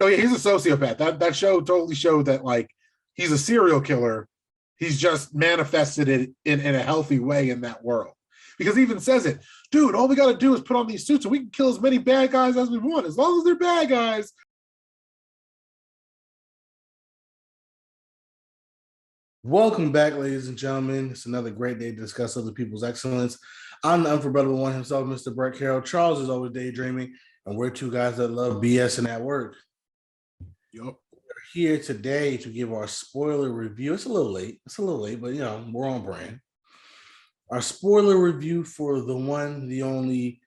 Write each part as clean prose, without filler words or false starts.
Oh yeah, he's a sociopath. That show totally showed that like he's a serial killer. He's just manifested it in a healthy way in that world. Because he even says it, dude, all we got to do is put on these suits and we can kill as many bad guys as we want, as long as they're bad guys. Welcome back, ladies and gentlemen. It's another great day to discuss other people's excellence. I'm the unforgettable one himself, Mr. Brett Carroll. Charles is always daydreaming, and we're two guys that love BSN at work. Yep. We're here today to give our spoiler review. It's a little late, but we're on brand. Our spoiler review for the one, the only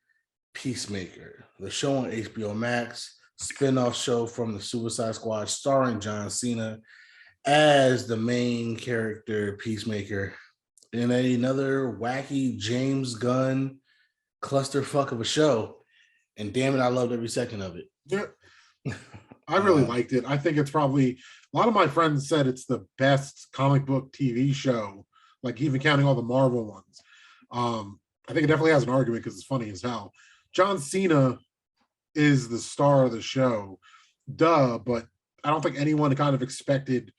Peacemaker, the show on HBO Max, spinoff show from the Suicide Squad, starring John Cena as the main character, Peacemaker, in another wacky James Gunn clusterfuck of a show. And damn it, I loved every second of it. Yeah. I really liked it. I think it's probably, a lot of my friends said it's the best comic book TV show, like even counting all the Marvel ones. I think it definitely has an argument because it's funny as hell. John Cena is the star of the show, but I don't think anyone kind of expected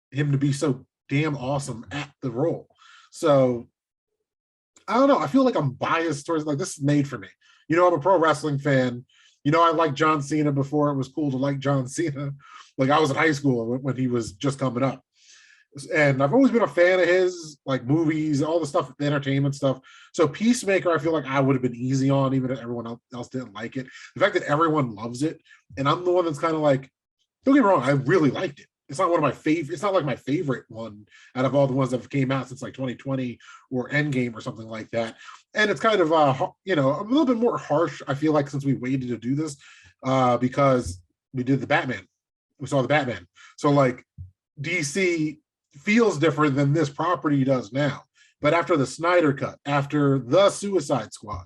him to be so damn awesome at the role. So I don't know. I feel like I'm biased towards, like, this is made for me. I'm a pro wrestling fan. I liked John Cena before it was cool to like John Cena. Like, I was in high school when he was just coming up. And I've always been a fan of his, like, movies, all the stuff, the entertainment stuff. So Peacemaker, I feel like I would have been easy on, even if everyone else didn't like it. The fact that everyone loves it, and I'm the one that's kind of like, don't get me wrong, I really liked it. It's not one of my favorite. It's not like my favorite one out of all the ones that came out since like 2020 or Endgame or something like that. And it's kind of a little bit more harsh, I feel like, since we waited to do this, because we did the Batman. We saw the Batman. So like DC feels different than this property does now. But after the Snyder Cut, after the Suicide Squad,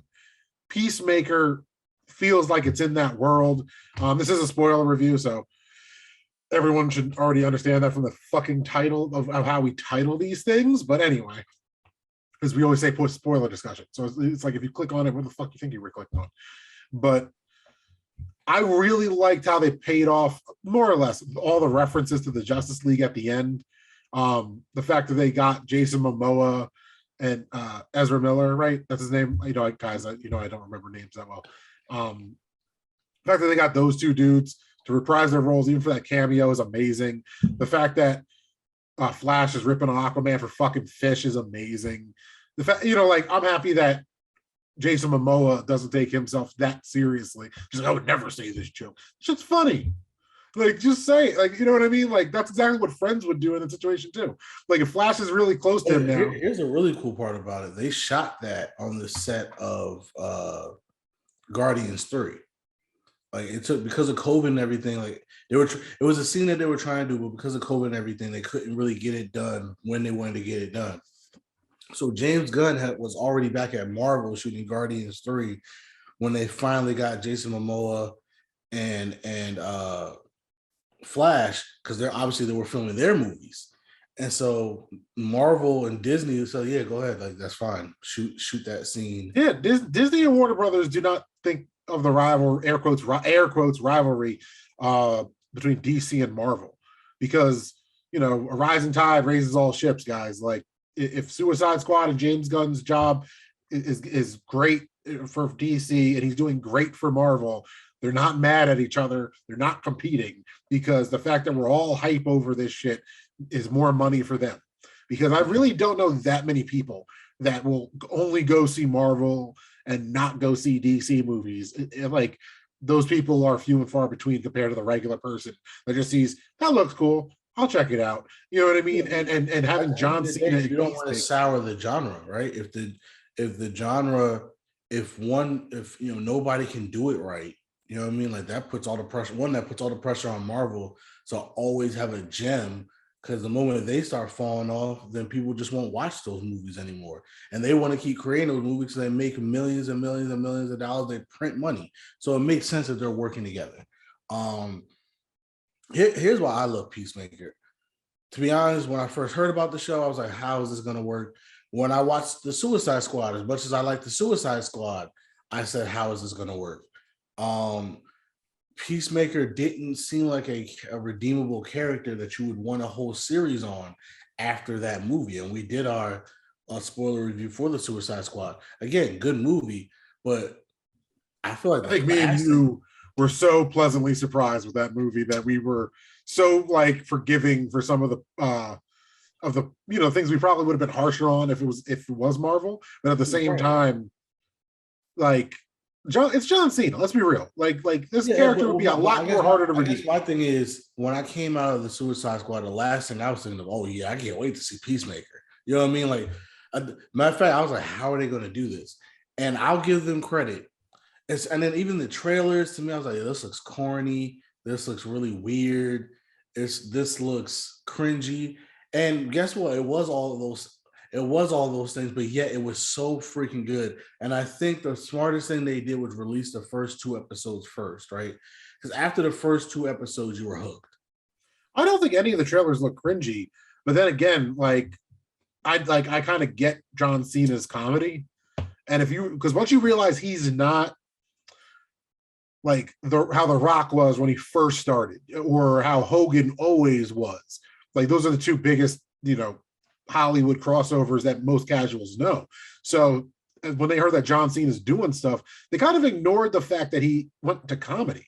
Peacemaker feels like it's in that world. This is a spoiler review, so everyone should already understand that from the fucking title of how we title these things. But anyway, because we always say post spoiler discussion. So it's like, if you click on it, what the fuck you think you were clicking on? But I really liked how they paid off, more or less, all the references to the Justice League at the end. The fact that they got Jason Momoa and Ezra Miller, right? That's his name. Guys, I don't remember names that well. The fact that they got those two dudes to reprise their roles, even for that cameo, is amazing. The fact that Flash is ripping on Aquaman for fucking fish is amazing. The fact, I'm happy that Jason Momoa doesn't take himself that seriously. He's like, I would never say this joke. Shit's funny. Like, just say it. Like, you know what I mean? Like, that's exactly what Friends would do in the situation too. Like, if Flash is really close to him now. Here's a really cool part about it. They shot that on the set of Guardians 3. Like, it took, because of COVID and everything, like it was a scene that they were trying to do, but because of COVID and everything, they couldn't really get it done when they wanted to get it done. So James Gunn was already back at Marvel shooting Guardians 3 when they finally got Jason Momoa and Flash, because they were filming their movies. And so Marvel and Disney said, yeah, go ahead. Like, that's fine. Shoot that scene. Yeah, Disney and Warner Brothers do not think of the rival, air quotes rivalry between DC and Marvel, because a rising tide raises all ships, guys. Like, if Suicide Squad and James Gunn's job is great for DC and he's doing great for Marvel, they're not mad at each other. They're not competing, because the fact that we're all hype over this shit is more money for them. Because I really don't know that many people that will only go see Marvel and not go see DC movies. Like, those people are few and far between compared to the regular person that just sees, that looks cool, I'll check it out. You know what I mean? And having John Cena, you don't want to sour the genre, right? If nobody can do it right, you know what I mean? Like, that puts all the pressure on Marvel to always have a gem, because the moment they start falling off, then people just won't watch those movies anymore. And they want to keep creating those movies so they make millions and millions and millions of dollars. They print money. So it makes sense that they're working together. Here's why I love Peacemaker. To be honest, when I first heard about the show, I was like, how is this going to work? When I watched the Suicide Squad, as much as I like the Suicide Squad, I said, how is this going to work? Peacemaker didn't seem like a redeemable character that you would want a whole series on after that movie. And we did our spoiler review for the Suicide Squad. Again, good movie, but I feel like I the think me and casting. you were so pleasantly surprised with that movie that we were so like forgiving for some of the things we probably would have been harsher on if it was Marvel, but at the same Right. time, like it's John Cena. Let's be real. Like this Yeah, character would be a but lot more harder to I guess redeem. my thing is when I came out of the Suicide Squad, the last thing I was thinking of, oh yeah, I can't wait to see Peacemaker. You know what I mean? Like, matter of fact, I was like, how are they going to do this? And I'll give them credit. And then even the trailers to me, I was like, this looks corny. This looks really weird. This looks cringy. And guess what? It was all of those. It was all those things, but yet it was so freaking good. And I think the smartest thing they did was release the first 2 episodes first, right? Because after the first 2 episodes, you were hooked. I don't think any of the trailers look cringy, but then again, I kind of get John Cena's comedy, and if you because once you realize he's not like how the Rock was when he first started, or how Hogan always was. Like those are the two biggest, Hollywood crossovers that most casuals know. So when they heard that John Cena's doing stuff, they kind of ignored the fact that he went to comedy.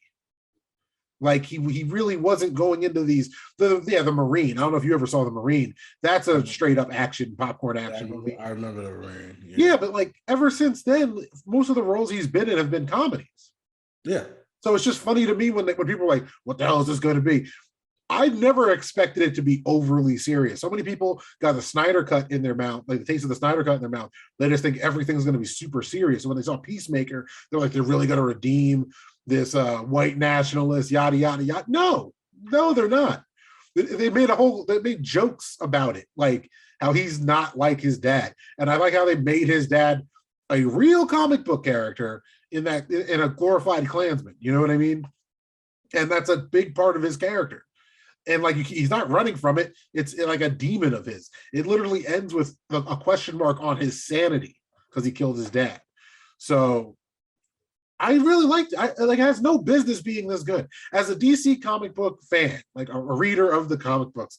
Like he really wasn't going into the Marine. I don't know if you ever saw the Marine. That's a straight up action popcorn Yeah, action movie. I remember the rain. Yeah. Yeah, but like ever since then, most of the roles he's been in have been comedies. Yeah. So it's just funny to me when people are like, "What the hell is this going to be?" I never expected it to be overly serious. So many people got the Snyder cut in their mouth, like the taste of the Snyder cut in their mouth. They just think everything's going to be super serious. So when they saw Peacemaker, they're like, they're really going to redeem this white nationalist, yada yada yada. No, they're not. They made jokes about it, like how he's not like his dad, and I like how they made his dad a real comic book character in a glorified Klansman. You know what I mean? And that's a big part of his character. And like he's not running from it. It's like a demon of his. It literally ends with a question mark on his sanity because he killed his dad. So I really liked it. It has no business being this good. As a DC comic book fan, like a reader of the comic books,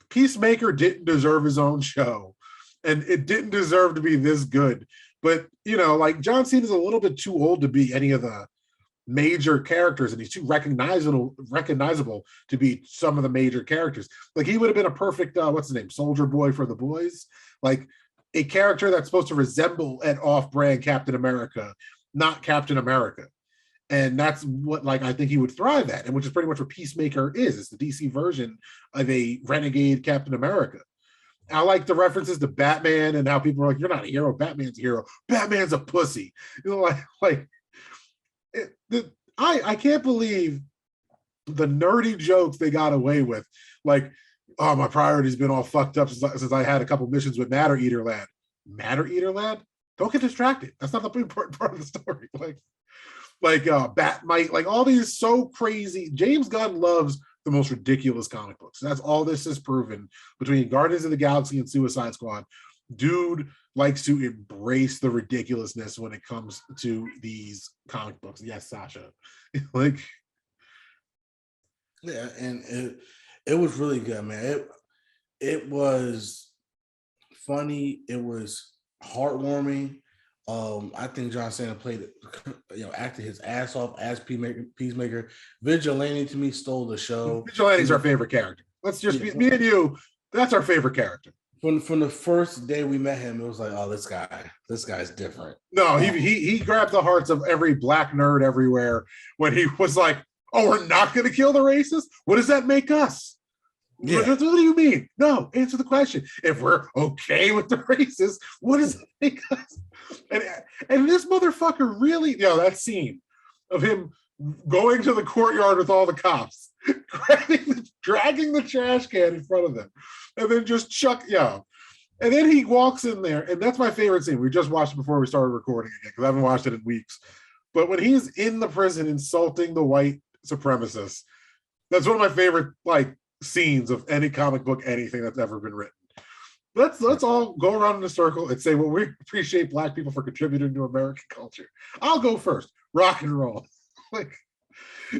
Peacemaker didn't deserve his own show, and it didn't deserve to be this good. But like John Cena is a little bit too old to be any of the major characters, and he's too recognizable to be some of the major characters. Like he would have been a perfect what's his name, Soldier Boy for the boys, like a character that's supposed to resemble an off-brand Captain America, not Captain America. And that's what like I think he would thrive at, and which is pretty much what Peacemaker is. It's the DC version of a renegade Captain America. I like the references to Batman and how people are like, "You're not a hero. Batman's a hero. Batman's a pussy." Like I can't believe the nerdy jokes they got away with. Like, oh, my priority's been all fucked up since I had a couple missions with Matter Eater Lad. Matter Eater Lad? Don't get distracted. That's not the important part of the story. Batmite, like all these so crazy. James Gunn loves the most ridiculous comic books. That's all this is proven between Guardians of the Galaxy and Suicide Squad. Dude likes to embrace the ridiculousness when it comes to these comic books. Yes, Sasha. Like, yeah, and it was really good, man. It was funny. It was heartwarming. I think John Cena played, acted his ass off as Peacemaker. Vigilante to me stole the show. Vigilante's our favorite character. Let's just be me and you. That's our favorite character. From the first day we met him, it was like, oh, this guy's different. No, he grabbed the hearts of every black nerd everywhere when he was like, "Oh, we're not going to kill the racists. What does that make us? Yeah. What do you mean? No, answer the question. If we're okay with the racists, what does that make us?" And this motherfucker really, that scene of him going to the courtyard with all the cops, dragging the trash can in front of them, and then just and then he walks in there, and that's my favorite scene. We just watched it before we started recording again because I haven't watched it in weeks. But when he's in the prison insulting the white supremacists, that's one of my favorite scenes of any comic book, anything that's ever been written. Let's all go around in a circle and say, well, we appreciate black people for contributing to American culture. I'll go first. Rock and roll.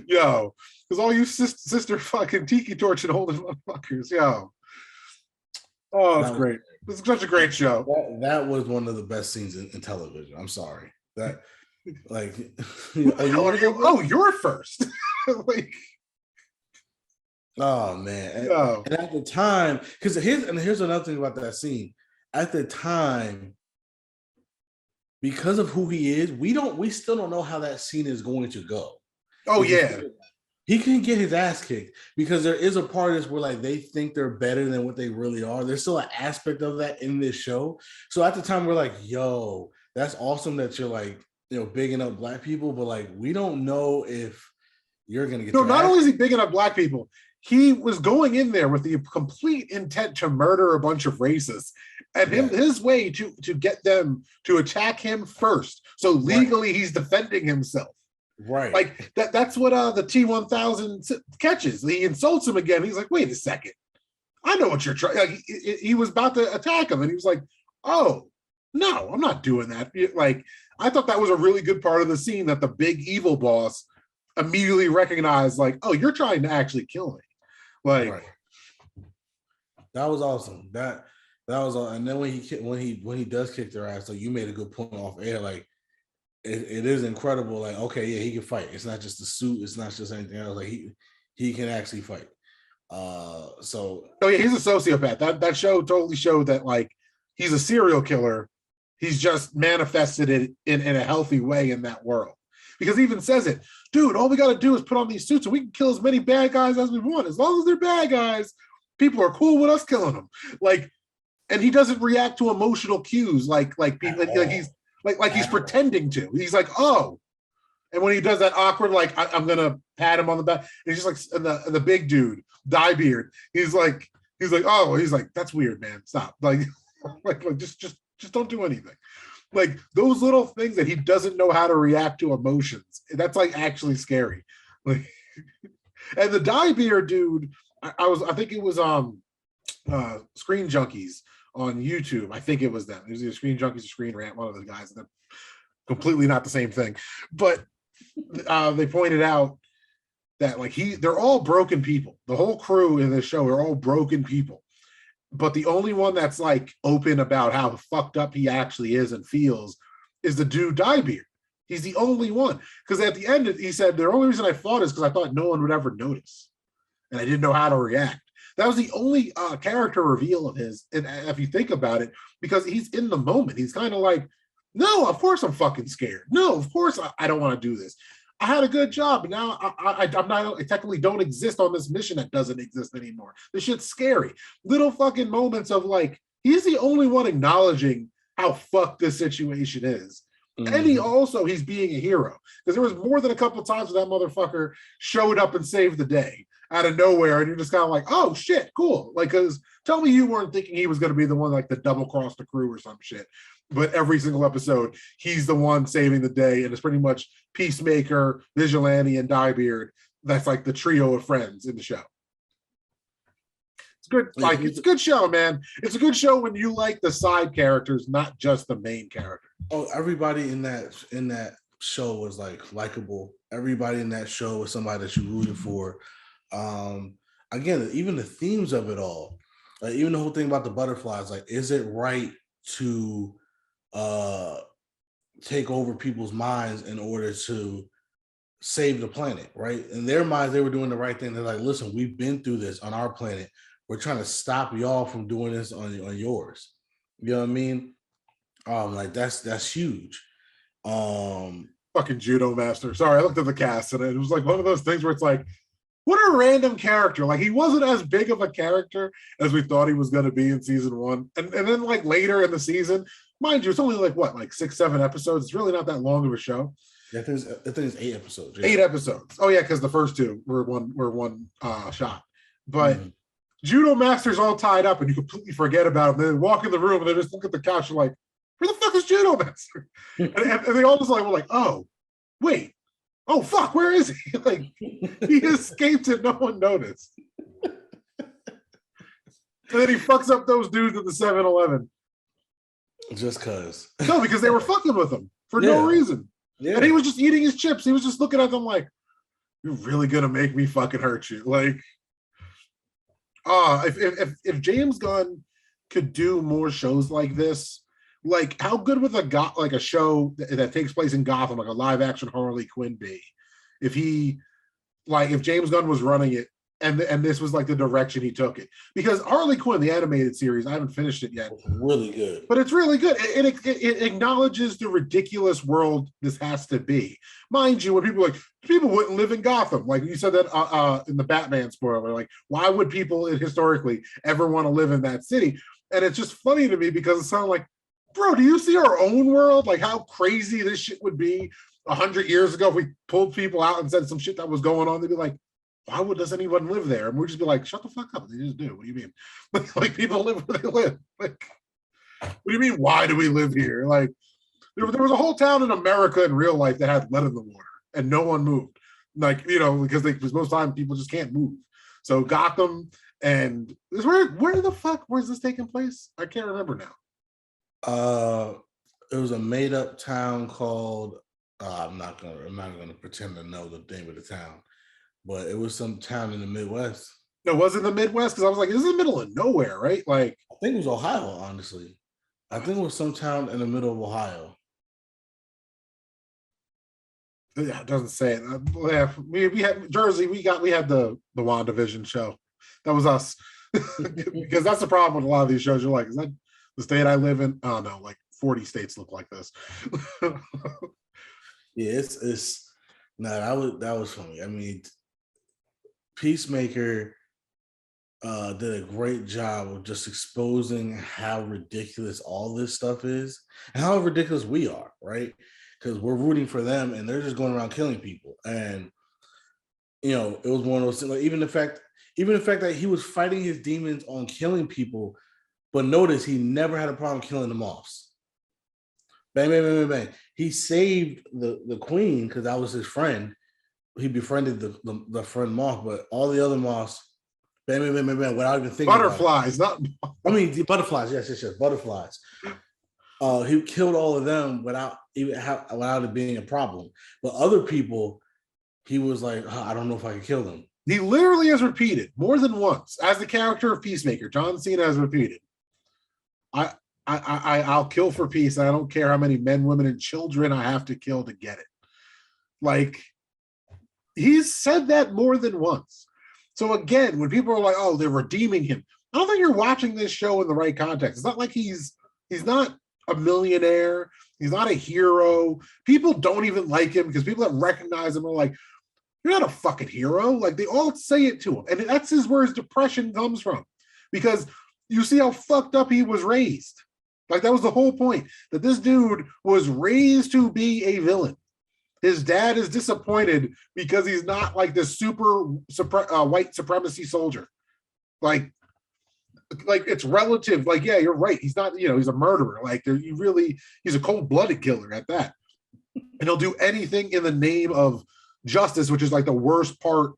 Yo, because all you sister fucking tiki torching holding motherfuckers, yo. Oh, it's That was great. This is such a great show. that was one of the best scenes in television. I'm sorry. That like Who the oh, you hell want are to go you? first? Oh, you're first. Like, Oh man. yo. And at the time, because here's another thing about that scene. At the time, because of who he is, we still don't know how that scene is going to go. Oh, If you yeah. think about it. He can get his ass kicked because there is a part of this where like they think they're better than what they really are. There's still an aspect of that in this show. So at the time we're like, yo, that's awesome that you're like, bigging up black people, but like we don't know if you're gonna get No, your not ass only is he kicked. bigging up black people, he was going in there with the complete intent to murder a bunch of racists. And Yeah, his way to get them to attack him first. So right, legally he's defending himself. right. Like that's what the T-1000 catches. He insults him again. He's like, wait a second. I know what you're trying. Like, he was about to attack him, and he was like, "Oh, no, I'm not doing that." Like, I thought that was a really good part of the scene that the big evil boss immediately recognized, like, "Oh, you're trying to actually kill me." Like, Right. That was awesome. That was all. And then when he does kick their ass, like you made a good point off air. Like it is incredible. Like okay, yeah, he can fight. It's not just the suit. It's not just anything else. Like he can actually fight. So oh yeah, he's a sociopath. That show totally showed that like he's a serial killer. He's just manifested it in a healthy way in that world. Because he even says it, dude, all we got to do is put on these suits and we can kill as many bad guys as we want. As long as they're bad guys, people are cool with us killing them. Like, and he doesn't react to emotional cues like people like he's like he's pretending to. He's like, oh. And when he does that awkward, like I'm gonna pat him on the back, and he's just like the big dude, diebeard. He's like, oh, he's like, that's weird, man. Stop. Like, like just don't do anything. Like those little things that he doesn't know how to react to emotions. That's like actually scary. Like, and the diebeard dude, I think it was Screen Junkies on YouTube. I think it was them. It was either Screen Junkies or Screen Rant, one of the guys. They're completely not the same thing. But they pointed out that like they're all broken people. The whole crew in this show are all broken people. But the only one that's like open about how fucked up he actually is and feels is the dude Diebeard. He's the only one. Because at the end, he said, the only reason I fought is because I thought no one would ever notice. And I didn't know how to react. That was the only character reveal of his. And if you think about it, because he's in the moment, he's kind of like, no, of course I'm fucking scared. No, of course I don't want to do this. I had a good job, but now I'm not. I technically don't exist on this mission that doesn't exist anymore. This shit's scary. Little fucking moments of like, he's the only one acknowledging how fucked this situation is. Mm-hmm. And he's being a hero. Because there was more than a couple of times where that motherfucker showed up and saved the day out of nowhere. And you're just kind of like, oh shit, cool. Like, because tell me you weren't thinking he was going to be the one like the double cross the crew or some shit. But every single episode, he's the one saving the day, and it's pretty much Peacemaker, Vigilante, and Diebeard. That's like the trio of friends in the show. It's good. Like it's a good show, man. It's a good show when you like the side characters, not just the main character. Oh, everybody in that show was like likable. Everybody in that show was somebody that you rooted for. Again, even the themes of it all, even the whole thing about the butterflies, like, is it right to take over people's minds in order to save the planet, right? In their minds, they were doing the right thing. They're like, listen, we've been through this on our planet. We're trying to stop y'all from doing this on yours. You know what I mean? Like that's huge. Fucking judo master. Sorry, I looked at the cast and it was like one of those things where it's like, what a random character. Like he wasn't as big of a character as we thought he was going to be in season one. And then like later in the season, mind you, it's only like what, like 6-7 episodes. It's really not that long of a show. Yeah, I think it's 8 episodes. Yeah. 8 episodes. Oh yeah, because the first 2 were one shot. But judo master's all tied up and you completely forget about him. Then walk in the room and they just look at the couch and like, where the fuck is judo master? and they all just like were like, oh, wait. Oh fuck, where is he? Like he escaped and no one noticed. And then he fucks up those dudes at the 7-Eleven. Just cause. No, because they were fucking with him for no reason. Yeah. And he was just eating his chips. He was just looking at them like, You're really gonna make me fucking hurt you. Like, if James Gunn could do more shows like this, like how good would like a show that takes place in Gotham, like a live action Harley Quinn be? If he like if James Gunn was running it and this was like the direction he took it. Because Harley Quinn, the animated series, I haven't finished it yet. It's really good. But it's really good. It acknowledges the ridiculous world this has to be. Mind you, when people wouldn't live in Gotham, like you said that in the Batman spoiler, like why would people historically ever want to live in that city? And it's just funny to me because it sounds like, bro, do you see our own world? Like how crazy this shit would be 100 years ago if we pulled people out and said some shit that was going on. They'd be like, why does anyone live there? And we'd just be like, shut the fuck up. They just do. What do you mean? Like people live where they live. Like, what do you mean? Why do we live here? Like, there was a whole town in America in real life that had lead in the water, and no one moved. Like, because most time people just can't move. So Gotham and where the fuck was this taking place? I can't remember now. It was a made up town called. I'm not gonna pretend to know the name of the town, but it was some town in the Midwest. No, was it the Midwest? Because I was like, this is the middle of nowhere, right? Like, I think it was Ohio, honestly. I think it was some town in the middle of Ohio. Yeah, it doesn't say it. Yeah, we had Jersey. We had the WandaVision show. That was us. Because that's the problem with a lot of these shows. You're like, is that the state I live in? Oh no, like 40 states look like this. Yeah, it's that was funny. I mean, Peacemaker did a great job of just exposing how ridiculous all this stuff is and how ridiculous we are, right? Because we're rooting for them and they're just going around killing people. And it was one of those things, like even the fact that he was fighting his demons on killing people, but notice he never had a problem killing the moths. Bang, bang, bang, bang, bang. He saved the queen because that was his friend. He befriended the friend moth, but all the other moths, bang, bang, bang, bang, bang, without even thinking butterflies, not. I mean, the butterflies. Yes, butterflies. He killed all of them without it being a problem. But other people, he was like, I don't know if I can kill them. He literally has repeated more than once as the character of Peacemaker. John Cena has repeated, I'll kill for peace. I don't care how many men, women, and children I have to kill to get it. Like, he's said that more than once. So again, when people are like, oh, they're redeeming him, I don't think you're watching this show in the right context. It's not like he's not a millionaire. He's not a hero. People don't even like him because people that recognize him are like, you're not a fucking hero. Like, they all say it to him. And that's where his depression comes from. Because you see how fucked up he was raised. Like, that was the whole point, that this dude was raised to be a villain. His dad is disappointed because he's not like this super white supremacy soldier. Like it's relative. Like, yeah, you're right. He's not, he's a murderer. Like, he's a cold-blooded killer at that. And he'll do anything in the name of justice, which is like the worst part,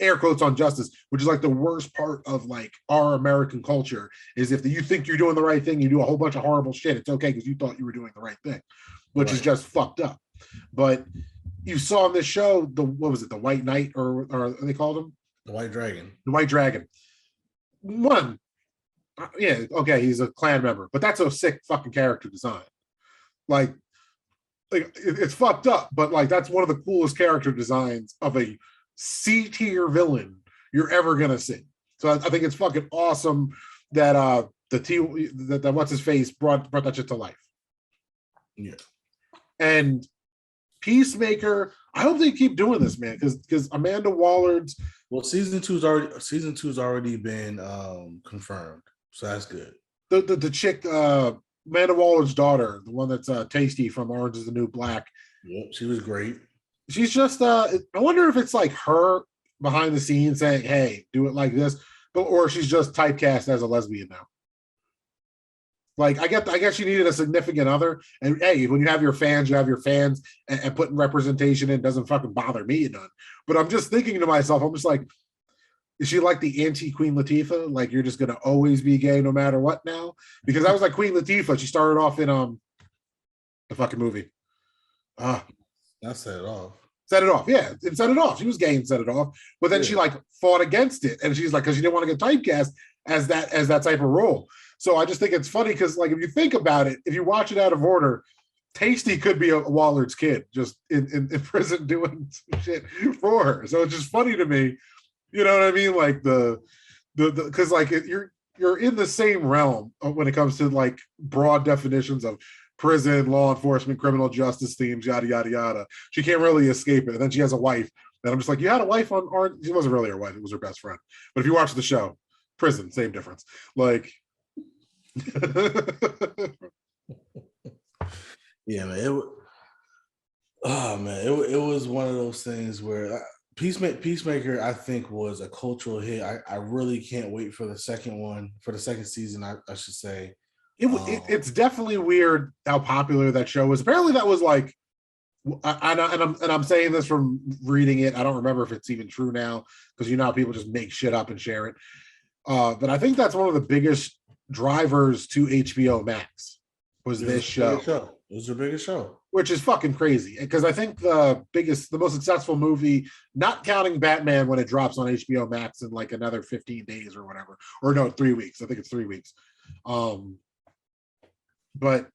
air quotes on justice, which is like the worst part of like our American culture, is if you think you're doing the right thing, you do a whole bunch of horrible shit. It's okay because you thought you were doing the right thing, which is just fucked up. But you saw in this show, what was it, the White Knight, or they called him? The White Dragon. The White Dragon. One, yeah, okay, he's a clan member, but that's a sick fucking character design. Like it's fucked up, but like that's one of the coolest character designs of a C-tier villain you're ever gonna see. So I think it's fucking awesome that that what's his face brought that shit to life. Yeah. And Peacemaker, I hope they keep doing this, man, because Amanda Wallard's. Well, season two's already been confirmed, so that's good. The chick, Amanda Wallard's daughter, the one that's Tasty from Orange Is the New Black. Yep, she was great. She's just. I wonder if it's like her behind the scenes saying, "Hey, do it like this," or she's just typecast as a lesbian now. Like, I guess you needed a significant other, and hey, when you have your fans, and putting representation in doesn't fucking bother me none. But I'm just thinking to myself, I'm just like, is she like the anti-Queen Latifah? Like, you're just gonna always be gay no matter what now? Because I was like Queen Latifah. She started off in the fucking movie. That set it off. Set it off, yeah, and set it off. She was gay and set it off, but then she like fought against it, and she's like, because she didn't want to get typecast as that type of role. So I just think it's funny because, like, if you think about it, if you watch it out of order, Tasty could be a Wallard's kid just in prison doing some shit for her. So it's just funny to me, you know what I mean? Like the because like you're in the same realm when it comes to like broad definitions of prison, law enforcement, criminal justice themes, yada yada yada. She can't really escape it. And then she has a wife. And I'm just like, you had a wife on Orange? She wasn't really her wife, it was her best friend. But if you watch the show, prison, same difference. Like yeah, man. It was one of those things where Peacemaker, I think, was a cultural hit. I really can't wait for the second one, for the second season, I should say. It's definitely weird how popular that show was. Apparently, that was like, I'm saying this from reading it. I don't remember if it's even true now because you know how people just make shit up and share it. But I think that's one of the biggest drivers to HBO Max was this show. It was their biggest show, which is fucking crazy because I think the most successful movie, not counting Batman when it drops on HBO Max in like another 15 days or whatever, or no, 3 weeks. I think it's 3 weeks. But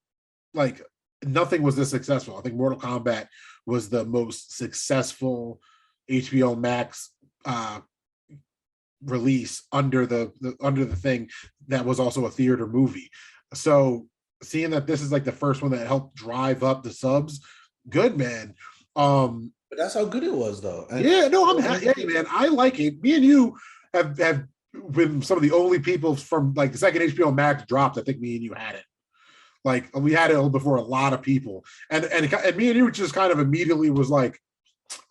like nothing was this successful. I think Mortal Kombat was the most successful HBO Max release under the thing that was also a theater movie. So seeing that this is like the first one that helped drive up the subs, good, man. But that's how good it was, though. Yeah, no, I'm happy, man. I like it. Me and you have been some of the only people from like the second HBO Max dropped. I think me and you had it. Like we had it before a lot of people, and me and you just kind of immediately was like,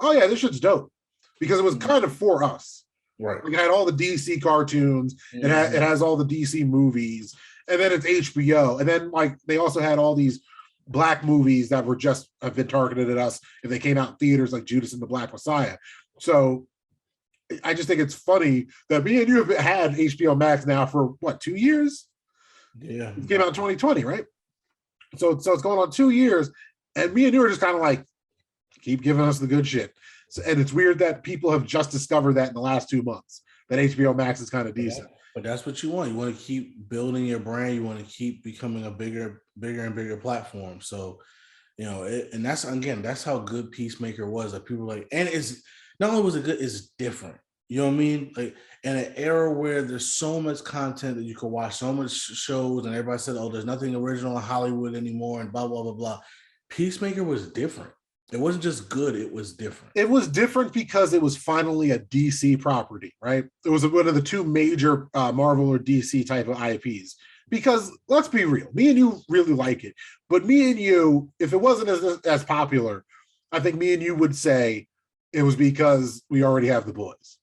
oh yeah, this shit's dope because it was kind of for us. Right. Like, it had all the DC cartoons. Mm-hmm. It has all the DC movies, and then it's HBO, and then like they also had all these black movies that were just have been targeted at us if they came out in theaters, like Judas and the Black Messiah. So I just think it's funny that me and you have had HBO Max now for what, 2 years? Yeah, it came out in 2020, right? So it's going on 2 years, and me and you are just kind of like, keep giving us the good shit. So, and it's weird that people have just discovered that in the last 2 months, that HBO Max is kind of decent. But that's what you want. You want to keep building your brand. You want to keep becoming a bigger and bigger platform. So, you know, and that's how good Peacemaker was. That people were like, and it's not only was it good, it's different. You know what I mean? Like in an era where there's so much content that you can watch, so much shows, and everybody said, oh, there's nothing original in Hollywood anymore, and blah, blah, blah, blah. Peacemaker was different. It wasn't just good, it was different. It was different because it was finally a DC property, right? It was one of the two major Marvel or DC type of IPs. Because let's be real, me and you really like it. But me and you, if it wasn't as popular, I think me and you would say it was because we already have The Boys.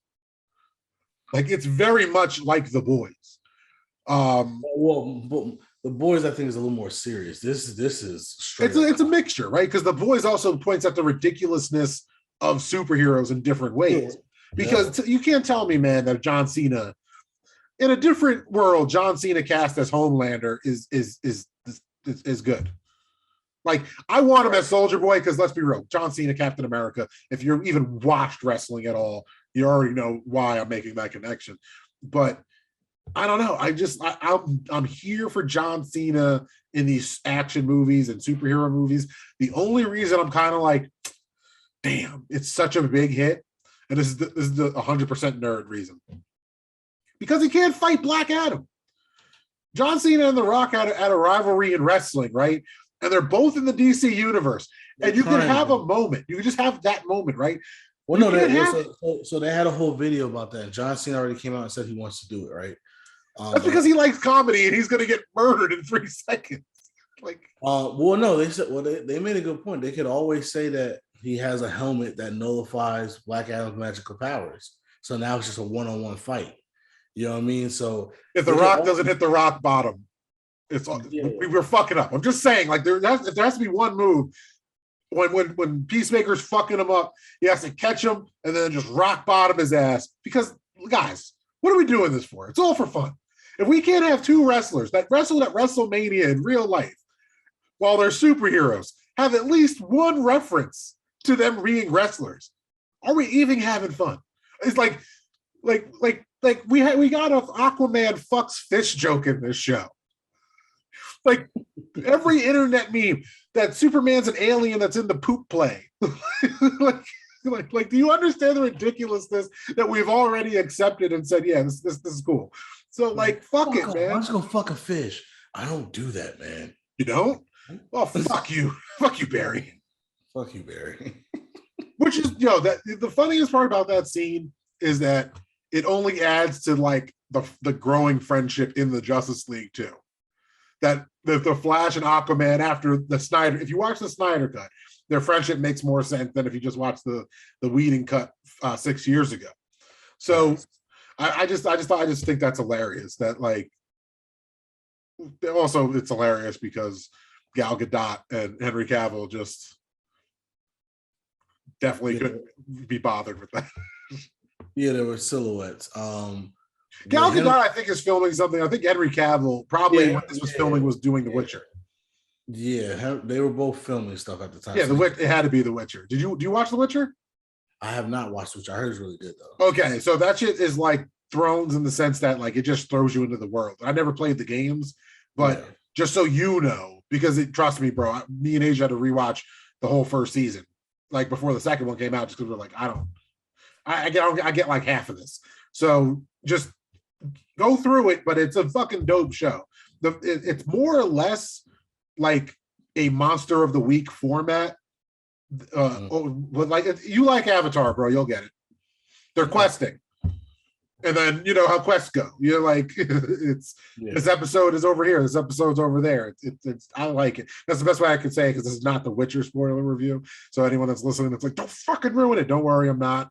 Like, it's very much like The Boys. Well, The Boys, I think, is a little more serious. This is straight. It's a mixture, right? Because The Boys also points out the ridiculousness of superheroes in different ways. Because you can't tell me, man, that John Cena, in a different world, John Cena cast as Homelander is good. Like, I want him as Soldier Boy because let's be real, John Cena, Captain America. If you're even watched wrestling at all, you already know why I'm making that connection. But I don't know. I'm here for John Cena in these action movies and superhero movies. The only reason I'm kind of like, damn, it's such a big hit, and this is the 100% nerd reason, because he can't fight Black Adam. John Cena and The Rock had a rivalry in wrestling, right? And they're both in the DC universe, and you can have a moment. You can just have that moment, right? Well, no, so they had a whole video about that. John Cena already came out and said he wants to do it, right? That's because he likes comedy and he's going to get murdered in 3 seconds. Like, well, no, they said, they made a good point. They could always say that he has a helmet that nullifies Black Adam's magical powers. So now it's just a one-on-one fight. You know what I mean? So if The Rock doesn't hit the rock bottom, we're fucking up. I'm just saying, like, there has to be one move when Peacemaker's fucking him up, he has to catch him and then just rock bottom his ass. Because, guys, what are we doing this for? It's all for fun. If we can't have two wrestlers that wrestle at WrestleMania in real life while they're superheroes, have at least one reference to them being wrestlers. Are we even having fun? It's like we got a Aquaman fucks fish joke in this show. Like every internet meme that Superman's an alien that's in the poop play. like, do you understand the ridiculousness that we've already accepted and said, yeah, this is cool. So like, fuck it, man. Why don't you go fuck a fish? I don't do that, man. You don't? Oh, fuck you. Fuck you, Barry. Fuck you, Barry. Which is, that the funniest part about that scene is that it only adds to like the growing friendship in the Justice League too. That the Flash and Aquaman after the Snyder, if you watch the Snyder cut, their friendship makes more sense than if you just watch the Whedon cut 6 years ago. So I just think that's hilarious. That like, also it's hilarious because Gal Gadot and Henry Cavill just definitely couldn't be bothered with that. Yeah, there were silhouettes. Gal Gadot, I think, is filming something. I think Henry Cavill, probably when this was filming, was doing The Witcher. Yeah, they were both filming stuff at the time. Yeah, it had to be The Witcher. Do you watch The Witcher? I have not watched The Witcher. I heard it's really good though. Okay, so that shit is like Thrones in the sense that like it just throws you into the world. I never played the games, but just so you know, because trust me, bro, me and Asia had to rewatch the whole first season, like before the second one came out, just because we're like, I get like half of this. So just go through it, but it's a fucking dope show. It's more or less like a Monster of the Week format. But like, you like Avatar, bro, you'll get it. They're questing. And then you know how quests go. You're like, this episode is over here. This episode's over there. It's I like it. That's the best way I can say it, because this is not the Witcher spoiler review. So anyone that's listening, it's like, don't fucking ruin it. Don't worry, I'm not.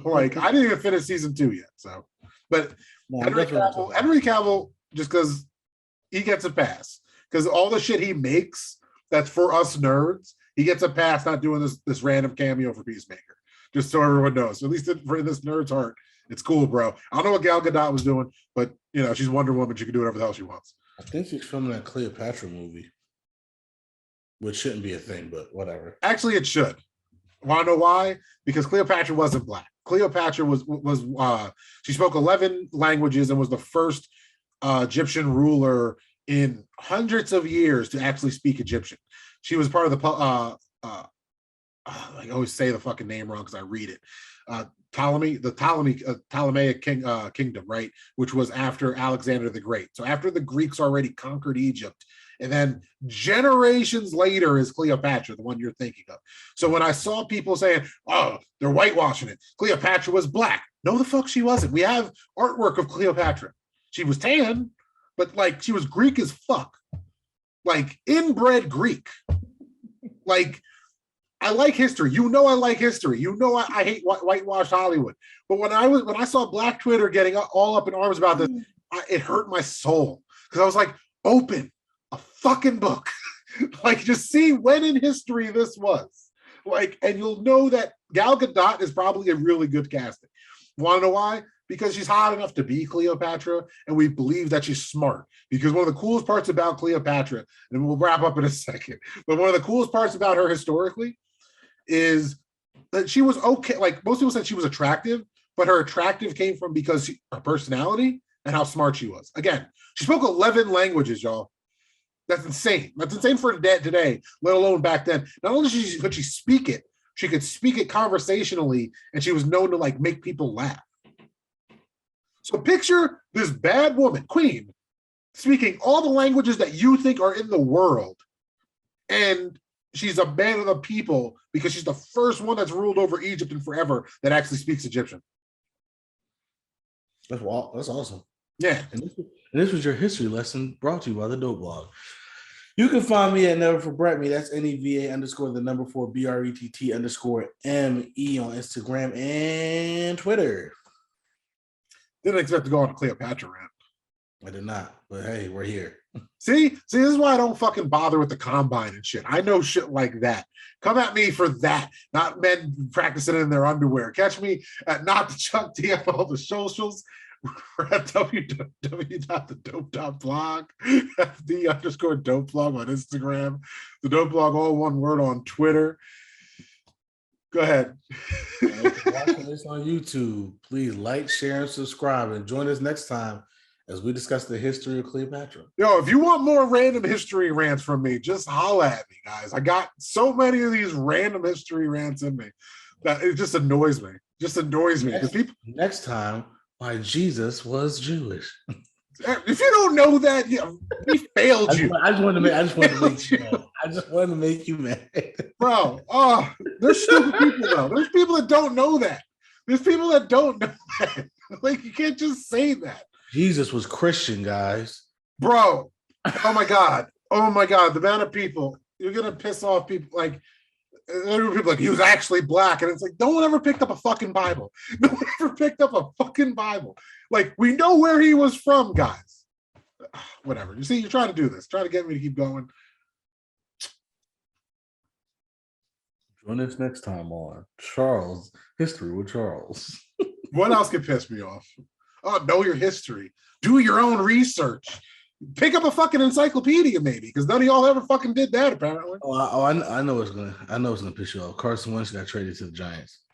Like, I didn't even finish season 2 yet. So, but Henry Cavill, just because he gets a pass, because all the shit he makes that's for us nerds, he gets a pass not doing this random cameo for Peacemaker. Just so everyone knows. So at least for this nerd's heart, it's cool, bro. I don't know what Gal Gadot was doing, but she's Wonder Woman. She can do whatever the hell she wants. I think she's filming that Cleopatra movie, which shouldn't be a thing, but whatever. Actually, it should. Want to know why? Because Cleopatra wasn't black. Cleopatra was she spoke 11 languages and was the first Egyptian ruler in hundreds of years to actually speak Egyptian. She was part of the I always say the fucking name wrong because I read it. Ptolemaic kingdom, right? Which was after Alexander the Great. So after the Greeks already conquered Egypt, and then generations later is Cleopatra, the one you're thinking of. So when I saw people saying, oh, they're whitewashing it, Cleopatra was black. No, the fuck she wasn't. We have artwork of Cleopatra. She was tan, but like she was Greek as fuck. Like inbred Greek. Like, I like history. I like history. I hate whitewashed Hollywood. But when I saw Black Twitter getting all up in arms about this, it hurt my soul, because I was like, open a fucking book, like just see when in history this was, like, and you'll know that Gal Gadot is probably a really good casting. Want to know why? Because she's hot enough to be Cleopatra, and we believe that she's smart. Because one of the coolest parts about Cleopatra, and we'll wrap up in a second, but one of the coolest parts about her historically is that she was okay. Like, most people said she was attractive, but her attractive came from because her personality and how smart she was. Again, she spoke 11 languages, y'all. That's insane. That's insane for today, let alone back then. Not only could she speak it, she could speak it conversationally, and she was known to like make people laugh. So picture this bad woman, queen, speaking all the languages that you think are in the world, and she's a man of the people because she's the first one that's ruled over Egypt in forever that actually speaks Egyptian. That's awesome. Yeah. And this was your history lesson brought to you by the Dope Blog. You can find me at Never For Brett. That's NEVA_4 BRETT_ME on Instagram and Twitter. Didn't expect to go on a Cleopatra rant. I did not, but hey, we're here. See, this is why I don't fucking bother with the combine and shit. I know shit like that. Come at me for that, not men practicing in their underwear. Catch me at Not the Chuck D on all the socials. We're at www.thedope.blog, FD_dope blog on Instagram, the Dope Blog, all one word, on Twitter. Go ahead. If you're watching this on YouTube, please like, share, and subscribe, and join us next time as we discuss the history of Cleopatra. Yo, if you want more random history rants from me, just holla at me, guys. I got so many of these random history rants in me that it just annoys me. Just annoys me. Next time, why Jesus was Jewish. If you don't know that, yeah, we failed you. I just wanted to make you mad. Bro, there's stupid people though. There's people that don't know that. There's people that don't know that. Like, you can't just say that. Jesus was Christian, guys. Bro, oh my God. Oh my God. The amount of people, you're gonna piss off people. Like, there were people like, he was actually black. And it's like, no one ever picked up a fucking Bible. No one ever picked up a fucking Bible. Like, we know where he was from, guys. Whatever. You see, you're trying to do this. Trying to get me to keep going. Join us next time on Charles History with Charles. What else could piss me off? Oh, know your history. Do your own research. Pick up a fucking encyclopedia, maybe, because none of y'all ever fucking did that, apparently. I know it's gonna piss you off. Carson Wentz got traded to the Giants.